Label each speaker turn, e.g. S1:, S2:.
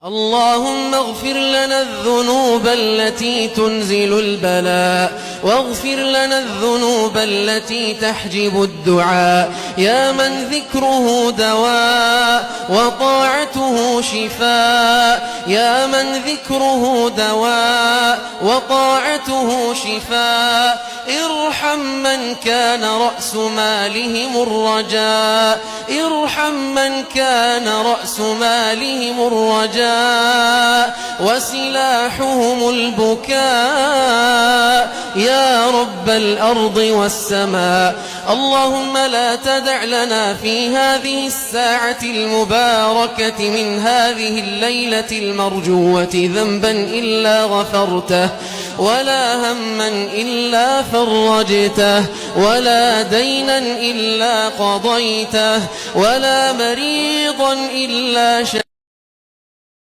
S1: اللهم اغفر لنا الذنوب التي تنزل البلاء، واغفر لنا الذنوب التي تحجب الدعاء، يا من ذكره دواء وطاعته شفاء، يا من ذكره دواء وطاعته شفاء. ارحم من كان رأس مالهم الرجاء، ارحم من كان رأس مالهم الرجاء وسلاحهم البكاء، يا رب الأرض والسماء. اللهم لا تدع لنا في هذه الساعة المباركة من هذه الليلة المرجوة ذنبا إلا غفرته، ولا هما إلا فرجته، ولا دينا إلا قضيته، ولا مريضا إلا شفيته.